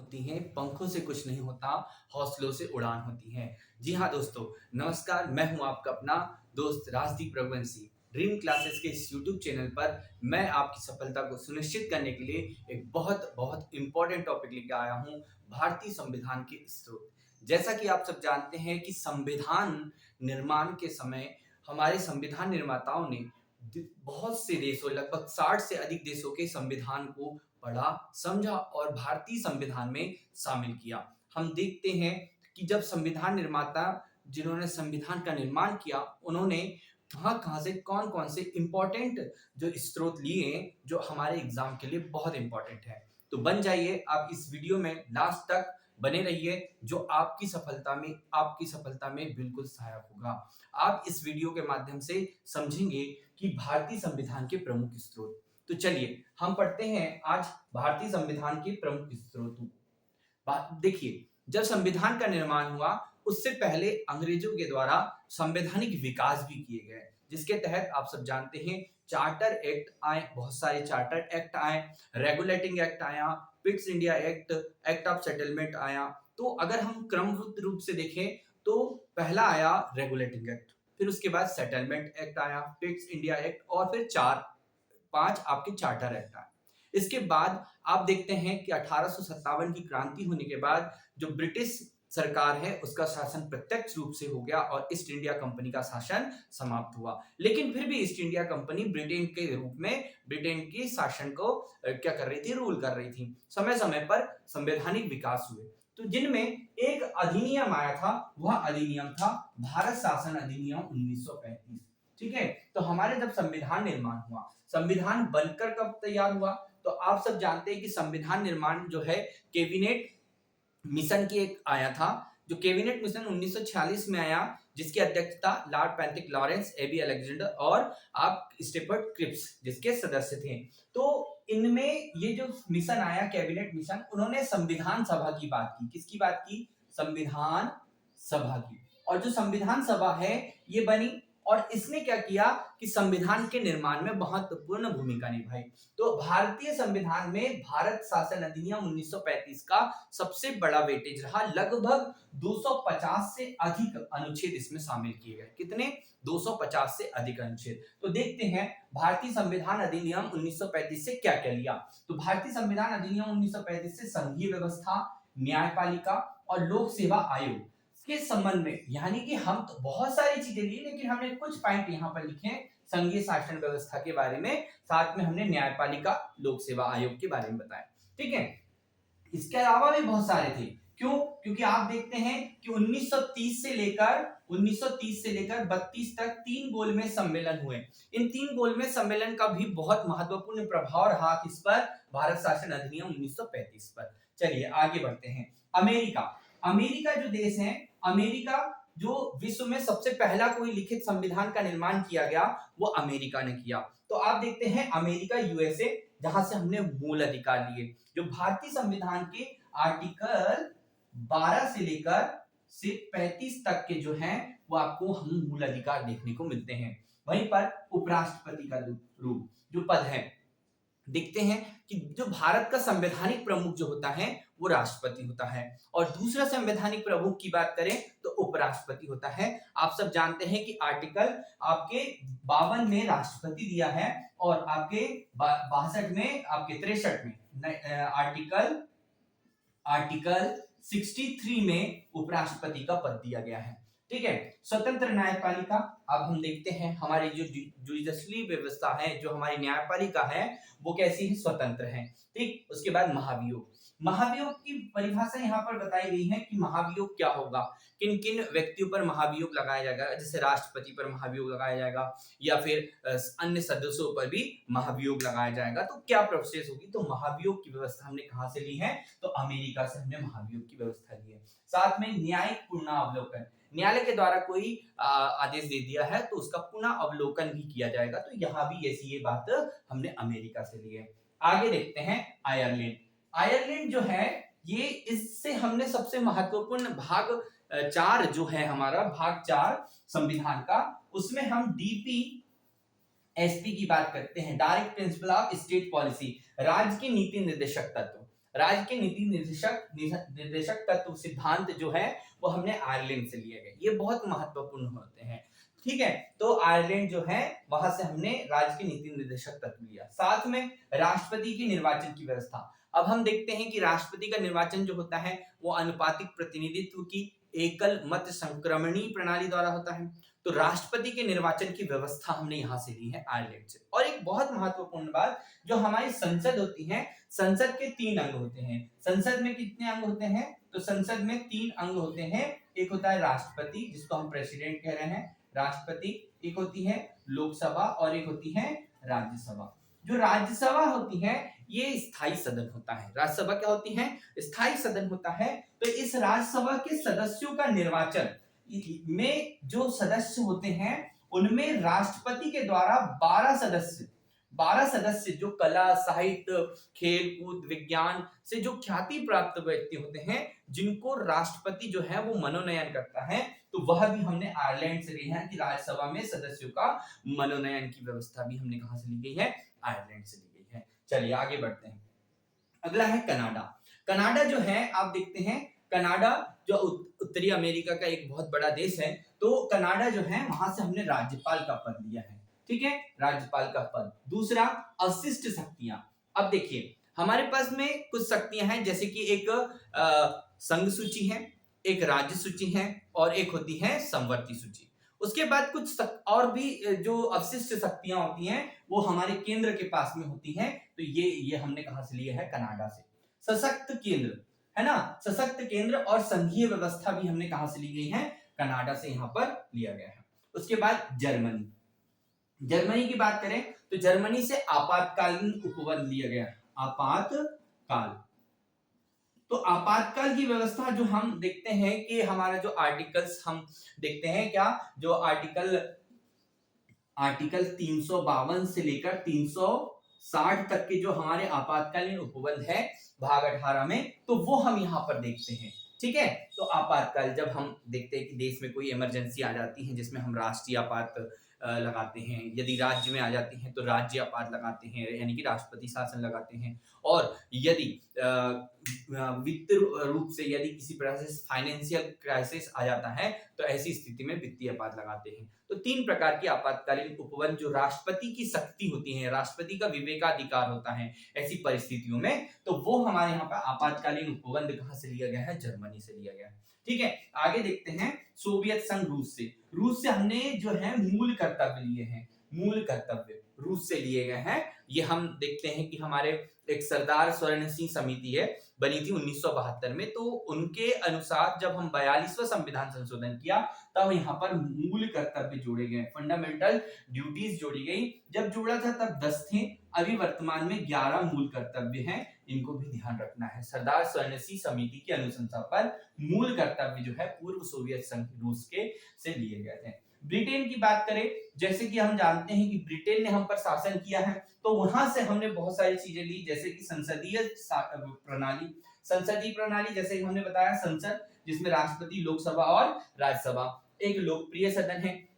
होती हैं, पंखों से कुछ नहीं होता, हौसलों से उड़ान होती है। जी हाँ दोस्तों, नमस्कार, मैं हूँ आपका अपना दोस्त राजदीप रघुवंशी। ड्रीम क्लासेस के इस यूट्यूब चैनल पर मैं आपकी सफलता को सुनिश्चित करने के लिए एक बहुत बहुत इम्पोर्टेंट टॉपिक लेके आया हूँ, भारतीय संविधान के स्रोत। जैसा कि आप सब जानते हैं कि संविधान निर्माण के समय हमारे संविधान निर्माताओं ने बहुत से देशों, लगभग 60 से अधिक देशों के संविधान को पढ़ा, समझा और भारतीय संविधान में शामिल किया। हम देखते हैं कि जब संविधान निर्माता जिन्होंने संविधान का निर्माण किया, उन्होंने कहाँ-कहाँ से कौन-कौन से इम्पोर्टेंट जो स्रोत लिए, जो हमारे एग्जाम के लिए बहुत इम्पोर्टेंट है। तो बन जाइए आप इस वीडियो में लास्ट तक बने रहिए, जो आपकी सफलता में बिल्कुल सहायक होगा। आप इस वीडियो के माध्यम से समझेंगे कि भारतीय संविधान के प्रमुख स्रोत। तो चलिए हम पढ़ते हैं आज भारतीय संविधान के प्रमुख स्रोतों को। देखिए, जब संविधान का निर्माण हुआ उससे पहले अंग्रेजों के द्वारा संवैधानिक विकास भी किए गए, जिसके तहत आप सब जानते हैं चार्टर एक्ट आए, बहुत सारे चार्टर एक्ट आए, रेगुलेटिंग एक्ट आया, Pitt's India act, act of settlement आया। तो अगर हम क्रमबद्ध रूप से देखें तो पहला आया रेगुलेटिंग एक्ट, फिर उसके बाद सेटलमेंट एक्ट आया, पिट्स इंडिया एक्ट और फिर 4-5 आपके चार्टर एक्ट आए। इसके बाद आप देखते हैं कि 1857 की क्रांति होने के बाद जो ब्रिटिश सरकार है उसका शासन प्रत्यक्ष रूप से हो गया और ईस्ट इंडिया कंपनी का शासन समाप्त हुआ। लेकिन फिर भी ईस्ट इंडिया कंपनी ब्रिटेन के रूप में ब्रिटेन के शासन को क्या कर रही थी, रूल कर रही थी। समय समय पर संवैधानिक विकास हुए, तो जिनमें एक अधिनियम आया था, वह अधिनियम था भारत शासन अधिनियम 1935। ठीक है, तो हमारे जब संविधान निर्माण हुआ, संविधान बनकर कब तैयार हुआ, तो आप सब जानते हैं कि संविधान निर्माण जो है कैबिनेट मिशन की एक आया था, जो कैबिनेट मिशन 1946 में आया, जिसकी अध्यक्षता Lord Patrick Lawrence, AB Alexander और आप स्टेफर्ड क्रिप्स जिसके सदस्य थे। तो इनमें ये जो मिशन आया कैबिनेट मिशन, उन्होंने संविधान सभा की बात की। किसकी बात की? संविधान सभा की। और जो संविधान सभा है ये बनी और इसने क्या किया कि संविधान के निर्माण में महत्वपूर्ण भूमिका निभाई। तो भारतीय संविधान में भारत शासन अधिनियम 1935 का सबसे बड़ा वेटेज रहा, लगभग 250 से अधिक अनुच्छेद इसमें शामिल किए गए। कितने? 250 से अधिक अनुच्छेद। तो देखते हैं भारतीय संविधान अधिनियम 1935 से क्या क्या लिया। तो भारतीय संविधान अधिनियम 1935 से संघीय व्यवस्था, न्यायपालिका और लोक सेवा आयोग के संबंध में, यानी कि हम तो बहुत सारी चीजें ली, लेकिन हमने कुछ पॉइंट यहाँ पर लिखे हैं संघीय शासन व्यवस्था के बारे में, साथ में हमने न्यायपालिका, लोक सेवा आयोग के बारे में बताया। ठीक है, इसके अलावा भी बहुत सारे थे। क्यों? क्योंकि आप देखते हैं कि 1930 से लेकर 32 तक 3 गोलमेज सम्मेलन हुए। इन 3 गोलमेज सम्मेलन का भी बहुत महत्वपूर्ण प्रभाव रहा किस पर? भारत शासन अधिनियम 1935 पर। चलिए आगे बढ़ते हैं। अमेरिका, अमेरिका जो देश है, अमेरिका जो विश्व में सबसे पहला कोई लिखित संविधान का निर्माण किया गया, वो अमेरिका ने किया। तो आप देखते हैं अमेरिका, यूएसए, जहां से हमने मूल अधिकार लिए। जो भारतीय संविधान के आर्टिकल 12 से लेकर 35 तक के जो हैं, वो आपको हम मूल अधिकार देखने को मिलते हैं। वहीं पर उपराष्ट्रपति का रूप, जो पद है, देखते हैं कि जो भारत का संवैधानिक प्रमुख जो होता है वो राष्ट्रपति होता है, और दूसरा संवैधानिक प्रमुख की बात करें तो उपराष्ट्रपति होता है। आप सब जानते हैं कि आर्टिकल आपके 52 में राष्ट्रपति दिया है और आपके 62 में, आपके 63 में आर्टिकल 63 में उपराष्ट्रपति का पद दिया गया है। ठीक है, स्वतंत्र न्यायपालिका, अब हम देखते हैं हमारी जो जुडिशरी व्यवस्था है, जो हमारी न्यायपालिका है, वो कैसी है? स्वतंत्र है। ठीक, उसके बाद महाभियोग, महाभियोग की परिभाषा यहाँ पर बताई गई है कि महाभियोग क्या होगा, किन किन व्यक्तियों पर महाभियोग लगाया जाएगा, जैसे राष्ट्रपति पर महाभियोग लगाया जाएगा या फिर अन्य सदस्यों पर भी महाभियोग लगाया जाएगा। तो क्या प्रोसेस होगी? तो महाभियोग की व्यवस्था हमने कहां से ली है? तो अमेरिका से हमने महाभियोग की व्यवस्था ली है। साथ में न्यायिक पुनरावलोकन, न्यायालय के द्वारा कोई आदेश दे दिया है तो उसका पुनः अवलोकन भी किया जाएगा। तो यहाँ भी ऐसी ये बात हमने अमेरिका से ली है। आगे देखते हैं आयरलैंड। आयरलैंड जो है, ये इससे हमने सबसे महत्वपूर्ण भाग 4 जो है हमारा भाग 4 संविधान का, उसमें हम डीपी एसपी की बात करते हैं, direct principle of state policy, राज्य की नीति निर्देशक तत्व। राज्य के नीति निर्देशक तत्व सिद्धांत जो है वो हमने आयरलैंड से लिए गए। ये बहुत महत्वपूर्ण होते हैं, ठीक है। तो आयरलैंड जो है वहां से हमने राज्य के नीति निर्देशक तत्व लिया। साथ में राष्ट्रपति के निर्वाचन की व्यवस्था। अब हम देखते हैं कि राष्ट्रपति का निर्वाचन जो होता है वो अनुपातिक प्रतिनिधित्व की एकल मत संक्रमणी प्रणाली द्वारा होता है। तो राष्ट्रपति के निर्वाचन की व्यवस्था हमने यहाँ से ली है आयरलैंड से। और एक बहुत महत्वपूर्ण बात, जो हमारी संसद होती है, संसद के 3 अंग होते हैं। संसद में कितने अंग होते हैं? तो संसद में 3 अंग होते हैं। एक होता है राष्ट्रपति, जिसको हम प्रेसिडेंट कह रहे हैं, राष्ट्रपति। एक होती है लोकसभा और एक होती है राज्यसभा। जो राज्यसभा होती है ये स्थायी सदन होता है। राज्यसभा क्या होती है? स्थायी सदन होता है। तो इस राज्यसभा के सदस्यों का निर्वाचन में जो सदस्य होते हैं उनमें राष्ट्रपति के द्वारा 12 सदस्य जो कला, साहित्य, खेल कूद, विज्ञान से जो ख्याति प्राप्त व्यक्ति होते हैं, जिनको राष्ट्रपति जो है वो मनोनयन करता है, तो वह भी हमने आयरलैंड से लिया है कि राज्यसभा में सदस्यों का मनोनयन की व्यवस्था भी हमने कहां से ली गई है? आयरलैंड से ली गई है। चलिए आगे बढ़ते हैं। अगला है कनाडा। कनाडा जो है आप देखते हैं, कनाडा जो उत्तरी अमेरिका का एक बहुत बड़ा देश है, तो कनाडा जो है वहां से हमने राज्यपाल का पद लिया है, ठीक है, राज्यपाल का पद। दूसरा, अशिष्ट शक्तियां। अब देखिए हमारे पास में कुछ शक्तियां हैं, जैसे कि एक संघ सूची है, एक राज्य सूची है और एक होती है समवर्ती सूची। उसके बाद कुछ और भी जो अवशिष्ट शक्तियां होती हैं वो हमारे केंद्र के पास में होती हैं। तो ये हमने कहां से लिया है? कनाडा से। सशक्त केंद्र है ना, सशक्त केंद्र और संघीय व्यवस्था भी हमने कहां से ली गई है? कनाडा से यहां पर लिया गया है। उसके बाद जर्मनी। जर्मनी की बात करें तो जर्मनी से आपातकालीन उपबंध लिया गया। आपातकाल, तो आपातकाल की व्यवस्था जो हम देखते हैं कि हमारा जो आर्टिकल्स हम देखते हैं, क्या जो आर्टिकल 352 से लेकर 360 तक के जो हमारे आपातकालीन उपबंध है भाग 18 में, तो वो हम यहाँ पर देखते हैं, ठीक है। तो आपातकाल जब हम देखते हैं कि देश में कोई इमरजेंसी आ जाती है जिसमें हम राष्ट्रीय आपात लगाते हैं, यदि राज्य में आ जाती हैं तो राज्य आपात लगाते हैं, यानी कि राष्ट्रपति शासन लगाते हैं। और यदि वित्त रूप से यदि किसी प्रकार से फाइनेंशियल क्राइसिस आ जाता है तो ऐसी स्थिति में वित्तीय आपात लगाते हैं। तो 3 प्रकार की आपातकालीन उपबंध जो राष्ट्रपति की शक्ति होती है, राष्ट्रपति का विवेकाधिकार होता है ऐसी परिस्थितियों में, तो वो हमारे यहाँ पर आपातकालीन उपबंध कहां से लिया गया है? जर्मनी से लिया गया है, ठीक है। आगे देखते हैं सोवियत संघ रूस से हमने जो है मूल कर्तव्य लिए हैं। मूल कर्तव्य रूस से लिए गए हैं। ये हम देखते हैं कि हमारे एक सरदार स्वर्ण सिंह समिति है, बनी थी 1972 में। तो उनके अनुसार जब हम 42वां संविधान संशोधन किया तब यहाँ पर मूल कर्तव्य जोड़े गए, फंडामेंटल ड्यूटीज जोड़ी गई। जब जोड़ा था तब 10 थे, अभी वर्तमान में 11 मूल कर्तव्य हैं। इनको भी ध्यान रखना है। सरदार स्वर्ण सिंह समिति की अनुशंसा पर मूल कर्तव्य जो है पूर्व सोवियत संघ रूस के से लिए गए थे। ब्रिटेन की बात करें, जैसे कि हम जानते हैं कि ब्रिटेन ने हम पर शासन किया है, तो वहां से हमने बहुत सारी चीजें ली, जैसे कि संसदीय प्रणाली जैसे कि हमने बताया, संसद जिसमें राष्ट्रपति, लोकसभा और राज्यसभा। एक लोकप्रिय सदन है,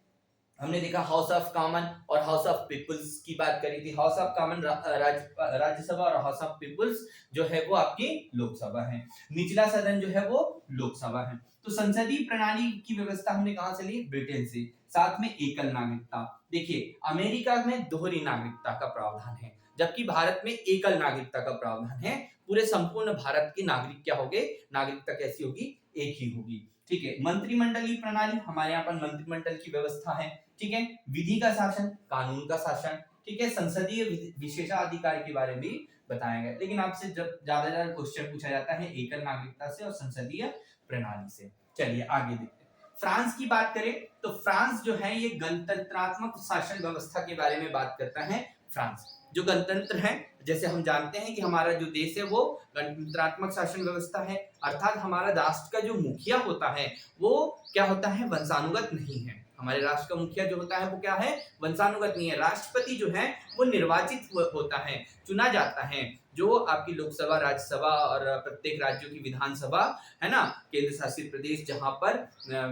हमने देखा हाउस ऑफ कॉमन और हाउस ऑफ पीपल्स की बात करी थी। हाउस ऑफ कॉमन राज्यसभा और हाउस ऑफ पीपल्स जो है वो आपकी लोकसभा है। निचला सदन जो है वो लोकसभा है। तो संसदीय प्रणाली की व्यवस्था हमने कहां से ली? ब्रिटेन से। साथ में एकल नागरिकता। देखिए अमेरिका में दोहरी नागरिकता का प्रावधान है, जबकि भारत में एकल नागरिकता का प्रावधान है। पूरे संपूर्ण भारत के नागरिक क्या होंगे? नागरिकता कैसी होगी? एक ही होगी, ठीक है। मंत्रिमंडलीय प्रणाली, हमारे यहाँ पर मंत्रिमंडल की व्यवस्था है, ठीक है। विधि का शासन, कानून का शासन, ठीक है। संसदीय विशेषाधिकार के बारे में भी बताया गया। लेकिन आपसे जब ज्यादा क्वेश्चन पूछा जाता है एकल नागरिकता से और संसदीय प्रणाली से। चलिए आगे देखते हैं। फ्रांस की बात करें तो फ्रांस जो है ये गणतंत्रात्मक शासन व्यवस्था के बारे में बात करता है। फ्रांस जो गणतंत्र है, जैसे हम जानते हैं कि हमारा जो देश है वो गणतंत्रात्मक शासन व्यवस्था है, अर्थात हमारा राष्ट्र का जो मुखिया होता है वो क्या होता है? वंशानुगत नहीं है। हमारे राष्ट्र का मुखिया जो होता है वो क्या है? वंशानुगत नहीं है। राष्ट्रपति जो है वो निर्वाचित होता है, चुना जाता है जो आपकी लोकसभा, राज्यसभा और प्रत्येक राज्यों की विधानसभा है ना, केंद्र शासित प्रदेश जहाँ पर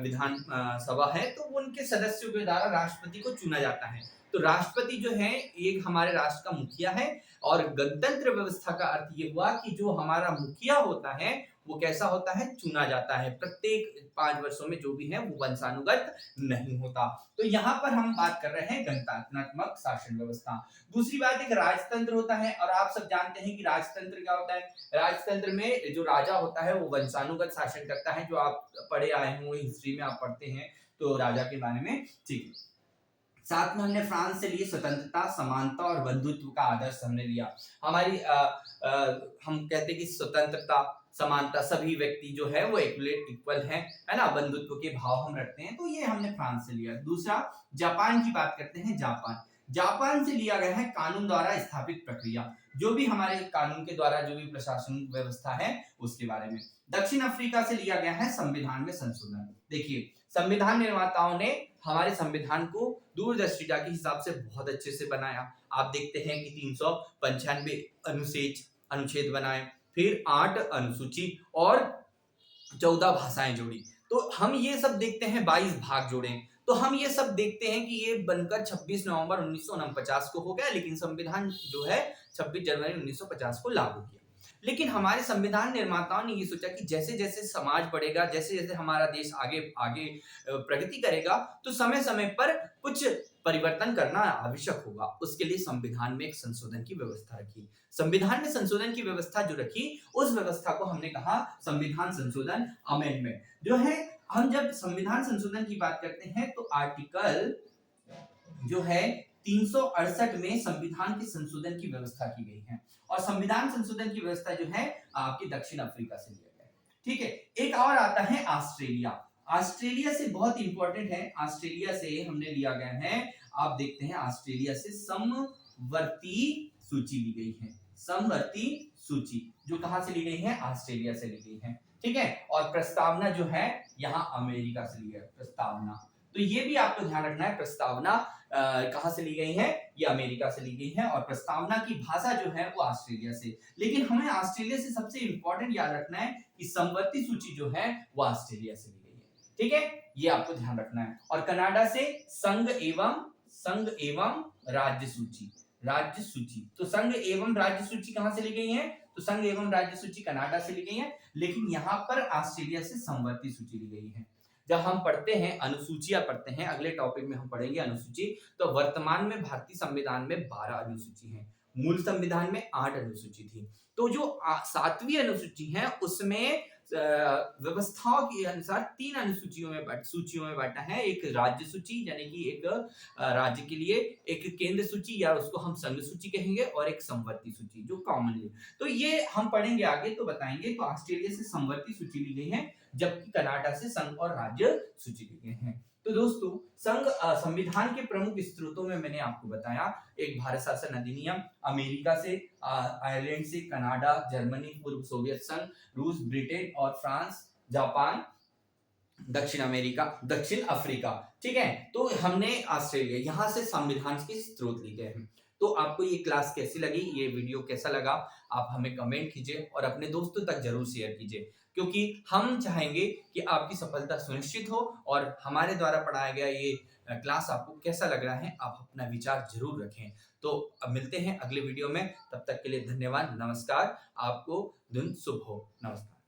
विधान सभा है, तो उनके सदस्यों के द्वारा राष्ट्रपति को चुना जाता है। तो राष्ट्रपति जो है एक हमारे राष्ट्र का मुखिया है, और गणतंत्र व्यवस्था का अर्थ ये हुआ कि जो हमारा मुखिया होता है वो कैसा होता है, चुना जाता है। प्रत्येक 5 वर्षों में जो भी है वो वंशानुगत नहीं होता। तो यहाँ पर हम बात कर रहे हैं गणतंत्रात्मक शासन व्यवस्था। दूसरी बात एक राजतंत्र होता है, और आप सब जानते हैं कि राजतंत्र क्या होता है। राजतंत्र में जो राजा होता है वो वंशानुगत शासन करता है, जो आप पढ़े आए होंगे, हिस्ट्री में आप पढ़ते हैं तो राजा के बारे में। ठीक है, साथ में हमने फ्रांस से लिए स्वतंत्रता, समानता और बंधुत्व का आदर्श हमने लिया। हमारी हम कहते हैं कि स्वतंत्रता, समानता, सभी व्यक्ति जो है वो इक्वल है ना, बंधुत्व के भाव हम रखते हैं, तो ये हमने फ्रांस से लिया। दूसरा, जापान की बात करते हैं। जापान से लिया गया है कानून द्वारा स्थापित प्रक्रिया, जो भी हमारे कानून के द्वारा जो भी प्रशासन व्यवस्था है उसके बारे में। दक्षिण अफ्रीका से लिया गया है संविधान में संशोधन। देखिए, संविधान निर्माताओं ने हमारे संविधान को दूरदर्शिता के हिसाब से बहुत अच्छे से बनाया। आप देखते हैं कि 395 अनुच्छेद बनाए, फिर 8 अनुसूची और 14 भाषाएं जोड़ी। तो हम ये सब देखते हैं, 22 भाग जोड़े, तो हम ये सब देखते हैं कि ये बनकर 26 नवंबर 1949 को हो गया, लेकिन संविधान जो है 26 जनवरी 1950 को लागू किया। लेकिन हमारे संविधान निर्माताओं ने ये सोचा कि जैसे जैसे समाज बढ़ेगा, जैसे जैसे हमारा देश आगे आगे प्रगति करेगा, तो समय समय पर कुछ परिवर्तन करना आवश्यक होगा। उसके लिए संविधान में एक संशोधन की व्यवस्था रखी। संविधान में संशोधन की व्यवस्था जो रखी, उस व्यवस्था को हमने कहा संविधान संशोधन, अमेंडमेंट। जो है, हम जब संविधान संशोधन की बात करते हैं तो आर्टिकल जो है 368 में संविधान के संशोधन की व्यवस्था की गई है। और संविधान संशोधन की व्यवस्था जो है आपकी दक्षिण अफ्रीका से लिया गया है। ठीक है, एक और आता है ऑस्ट्रेलिया। ऑस्ट्रेलिया से बहुत इंपॉर्टेंट है, ऑस्ट्रेलिया से हमने लिया गया है, आप देखते हैं ऑस्ट्रेलिया से समवर्ती सूची ली गई है। समवर्ती सूची जो कहां से ली गई है, ऑस्ट्रेलिया से ली गई है। ठीक है, और प्रस्तावना जो है यहाँ अमेरिका से ली गई है। प्रस्तावना, तो ये भी आपको ध्यान रखना है, प्रस्तावना कहां से ली गई है, ये अमेरिका से ली गई है, और प्रस्तावना की भाषा जो है वो ऑस्ट्रेलिया से। लेकिन हमें ऑस्ट्रेलिया से सबसे इंपॉर्टेंट याद रखना है कि समवर्ती सूची जो है वो ऑस्ट्रेलिया से ली गई है। ठीक है, ये आपको ध्यान रखना है। और कनाडा से संघ एवं राज्य सूची। राज्य सूची, तो संघ एवं राज्य सूची कहां से ली गई है, तो संघ एवं राज्य सूची कनाडा से ली गई है, लेकिन यहाँ पर ऑस्ट्रेलिया से समवर्ती सूची ली गई है। जब हम पढ़ते हैं अनुसूचियां पढ़ते हैं, अगले टॉपिक में हम पढ़ेंगे अनुसूची, तो वर्तमान में भारतीय संविधान में 12 अनुसूची हैं, मूल संविधान में 8 अनुसूची थी। तो जो 7वीं अनुसूची है उसमें व्यवस्थाओं के अनुसार 3 सूचियों में बांटा है। एक राज्य सूची, यानी कि एक राज्य के लिए, एक केंद्र सूची या उसको हम संघ सूची कहेंगे, और एक समवर्ती सूची जो कॉमनली। तो ये हम पढ़ेंगे आगे तो बताएंगे। तो ऑस्ट्रेलिया से समवर्ती सूची ली गई है, जबकि कनाडा से संघ और राज्य सूची ली गई है। तो दोस्तों, संविधान के प्रमुख स्रोतों में मैंने आपको बताया, एक भारत शासन अधिनियम, अमेरिका से, आयरलैंड से, कनाडा, जर्मनी, पूर्व सोवियत संघ, रूस, ब्रिटेन और फ्रांस, जापान, दक्षिण अफ्रीका। ठीक है, तो हमने ऑस्ट्रेलिया, यहां से संविधान के स्रोत लिए गए हैं। तो आपको ये क्लास कैसी लगी, ये वीडियो कैसा लगा, आप हमें कमेंट कीजिए और अपने दोस्तों तक जरूर शेयर कीजिए, क्योंकि हम चाहेंगे कि आपकी सफलता सुनिश्चित हो। और हमारे द्वारा पढ़ाया गया ये क्लास आपको कैसा लग रहा है, आप अपना विचार जरूर रखें। तो अब मिलते हैं अगले वीडियो में, तब तक के लिए धन्यवाद, नमस्कार, आपको दिन शुभ हो, नमस्कार।